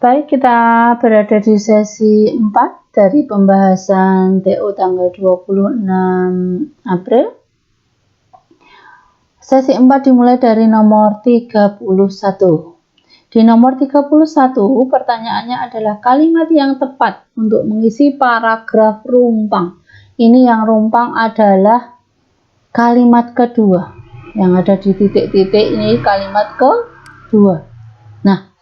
Baik, kita berada di sesi 4 dari pembahasan TO tanggal 26 April. Sesi 4 dimulai dari nomor 31. Di nomor 31, pertanyaannya adalah kalimat yang tepat untuk mengisi paragraf rumpang. Ini yang rumpang adalah kalimat kedua. Yang ada di titik-titik ini kalimat kedua. Nah,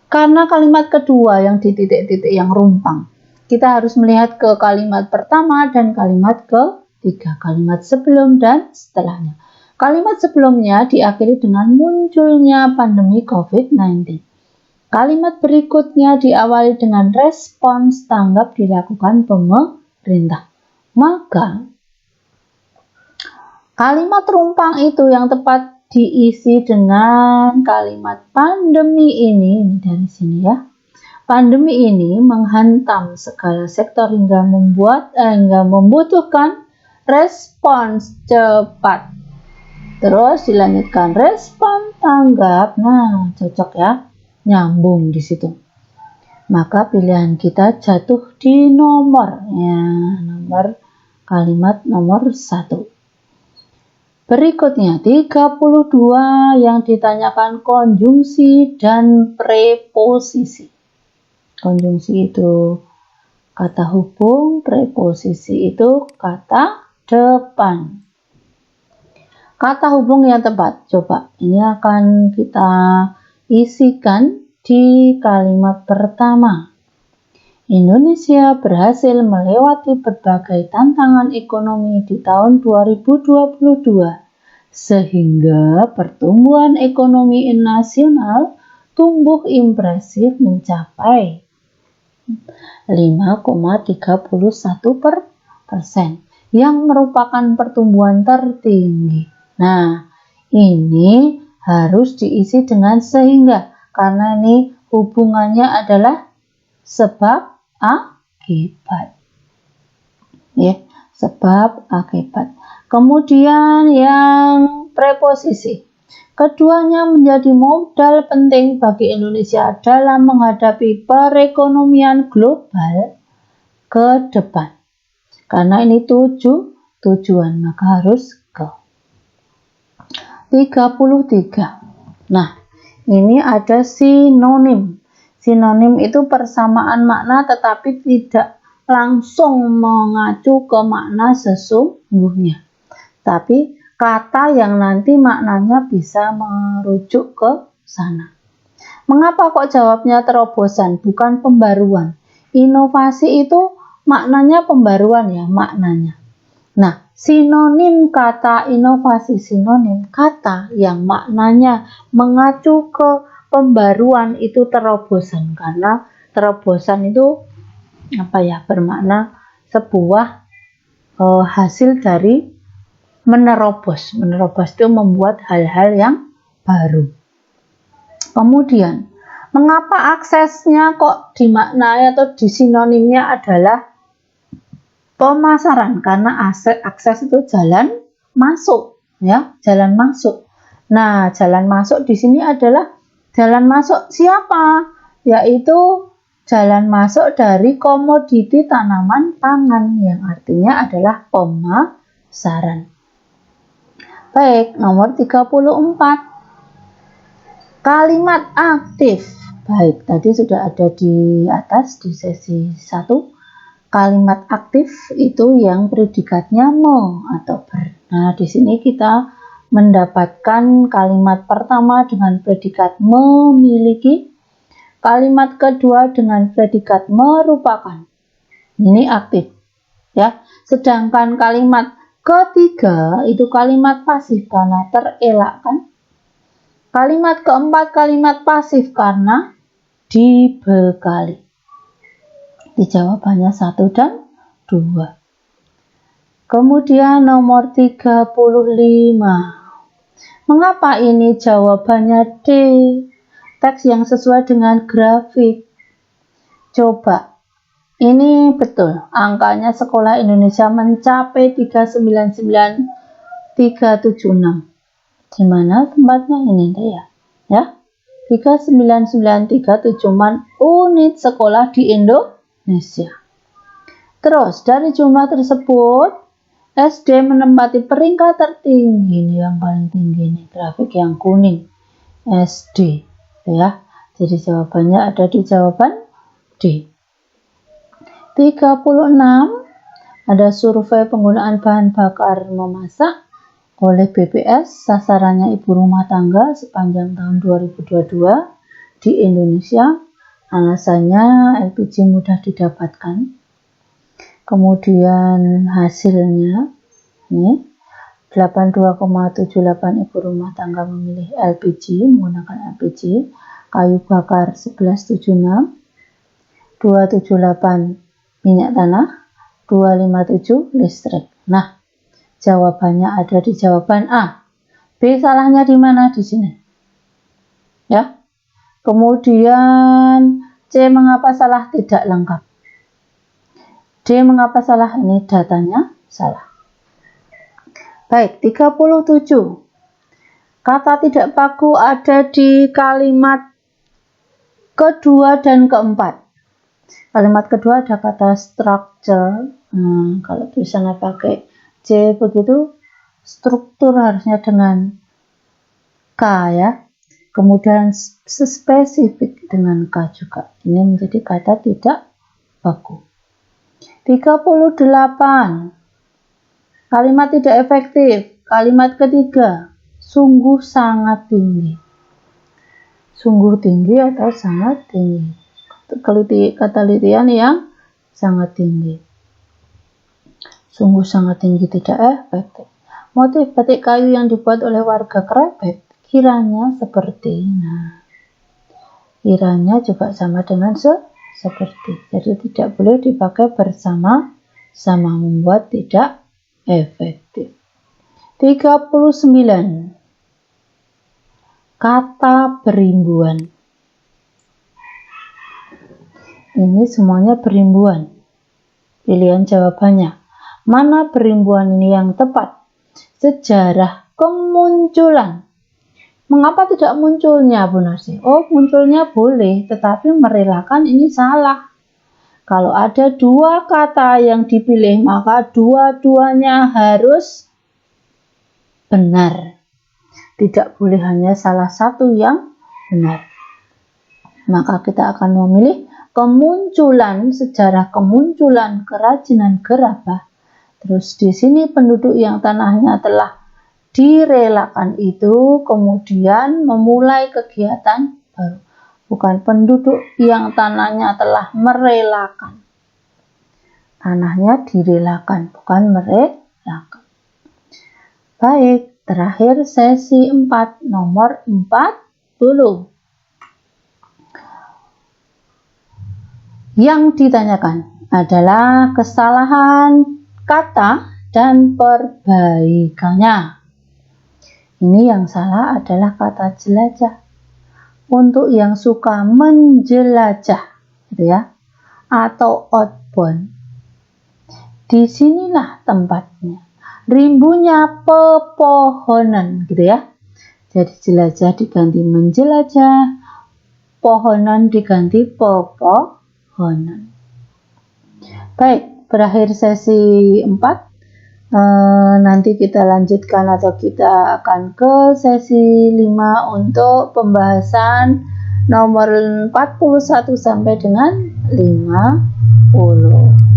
karena kalimat kedua yang di titik-titik yang rumpang, kita harus melihat ke kalimat pertama dan kalimat ketiga, kalimat sebelum dan setelahnya. Kalimat sebelumnya diakhiri dengan munculnya pandemi COVID-19. Kalimat berikutnya diawali dengan respons tanggap dilakukan pemerintah. Maka, kalimat rumpang itu yang tepat diisi dengan kalimat pandemi ini dari sini ya. Pandemi ini menghantam segala sektor hingga membutuhkan respons cepat. Terus dilanjutkan respon tanggap. Nah, cocok ya. Nyambung di situ. Maka pilihan kita jatuh di nomor ya, kalimat nomor 1. Berikutnya 32 yang ditanyakan konjungsi dan preposisi. Konjungsi itu kata hubung, preposisi itu kata depan. Kata hubung yang tepat, coba ini akan kita isikan di kalimat pertama. Indonesia berhasil melewati berbagai tantangan ekonomi di tahun 2022 sehingga pertumbuhan ekonomi nasional tumbuh impresif mencapai 5,31% yang merupakan pertumbuhan tertinggi. Nah, ini harus diisi dengan sehingga karena ini hubungannya adalah sebab akibat ya, sebab akibat. Kemudian yang preposisi, keduanya menjadi modal penting bagi Indonesia dalam menghadapi perekonomian global ke depan. Karena ini tujuan, maka harus ke 33. Nah, ini ada sinonim. Sinonim itu persamaan makna tetapi tidak langsung mengacu ke makna sesungguhnya. Tapi kata yang nanti maknanya bisa merujuk ke sana. Mengapa kok jawabnya terobosan bukan pembaruan? Inovasi itu maknanya pembaruan ya, maknanya. Nah, sinonim kata inovasi, sinonim kata yang maknanya mengacu ke pembaruan itu terobosan, karena terobosan itu bermakna sebuah hasil dari menerobos. Menerobos itu membuat hal-hal yang baru. Kemudian, mengapa aksesnya kok dimaknai atau disinonimnya adalah pemasaran? Karena akses itu jalan masuk ya, jalan masuk. Nah, jalan masuk di sini adalah jalan masuk siapa? Yaitu jalan masuk dari komoditi tanaman pangan yang artinya adalah pemasaran. Baik, nomor 34. Kalimat aktif. Baik, tadi sudah ada di atas di sesi 1. Kalimat aktif itu yang predikatnya me atau ber. Nah, di sini kita mendapatkan kalimat pertama dengan predikat memiliki, kalimat kedua dengan predikat merupakan. Ini aktif ya. Sedangkan kalimat ketiga itu kalimat pasif karena terelakkan. Kalimat keempat kalimat pasif karena dibekali. Di jawabannya 1 dan 2. Kemudian nomor 35. Mengapa ini jawabannya D? Teks yang sesuai dengan grafik. Coba, ini betul. Angkanya Sekolah Indonesia mencapai 399,376. Di mana tempatnya ini deh ya? Ya, 3.993 unit sekolah di Indonesia. Terus dari jumlah tersebut SD menempati peringkat tertinggi. Ini yang paling tinggi nih, grafik yang kuning, SD ya. Jadi jawabannya ada di jawaban D. 36. Ada survei penggunaan bahan bakar memasak oleh BPS, sasarannya ibu rumah tangga sepanjang tahun 2022 di Indonesia. Alasannya LPG mudah didapatkan. Kemudian hasilnya ini 82,78 ibu rumah tangga memilih LPG, menggunakan LPG. Kayu bakar 1176, 278 minyak tanah, 257 listrik. Nah, jawabannya ada di jawaban A. B salahnya di mana di sini? Ya. Kemudian C mengapa salah tidak lengkap. D mengapa salah, ini datanya salah. Baik, 37. Kata tidak baku ada di kalimat kedua dan keempat. Kalimat kedua ada kata structure. Kalau tulisannya pakai C begitu, struktur harusnya dengan K ya. Kemudian spesifik dengan K juga. Ini menjadi kata tidak baku. 38. Kalimat tidak efektif. Kalimat ketiga, sungguh sangat tinggi. Sungguh tinggi atau sangat tinggi. Ketelitian yang sangat tinggi. Sungguh sangat tinggi tidak efektif. Motif batik kayu yang dibuat oleh warga Krebet kiranya seperti, kiranya juga sama dengan seperti. Jadi tidak boleh dipakai bersama-sama, membuat tidak efektif. 39. Kata berimbuan. Ini semuanya berimbuan. Pilihan jawabannya. Mana berimbuan ini yang tepat? Sejarah kemunculan. Mengapa tidak munculnya, Bu Narsi? Oh, munculnya boleh, tetapi merelakan ini salah. Kalau ada dua kata yang dipilih, maka dua-duanya harus benar. Tidak boleh hanya salah satu yang benar. Maka kita akan memilih kemunculan, sejarah kemunculan kerajinan gerabah. Terus di sini penduduk yang tanahnya telah direlakan itu kemudian memulai kegiatan baru. Bukan penduduk yang tanahnya telah merelakan. Tanahnya direlakan, bukan merelakan. Baik, terakhir sesi 4 nomor 40. Yang ditanyakan adalah kesalahan kata dan perbaikannya. Ini yang salah adalah kata jelajah. Untuk yang suka menjelajah, gitu ya, atau outbound. Disinilah tempatnya. Rimbunya pepohonan, gitu ya. Jadi jelajah diganti menjelajah, pohonan diganti pepohonan. Baik, berakhir sesi 4. Nanti kita lanjutkan atau kita akan ke sesi 5 untuk pembahasan nomor 41 sampai dengan 50.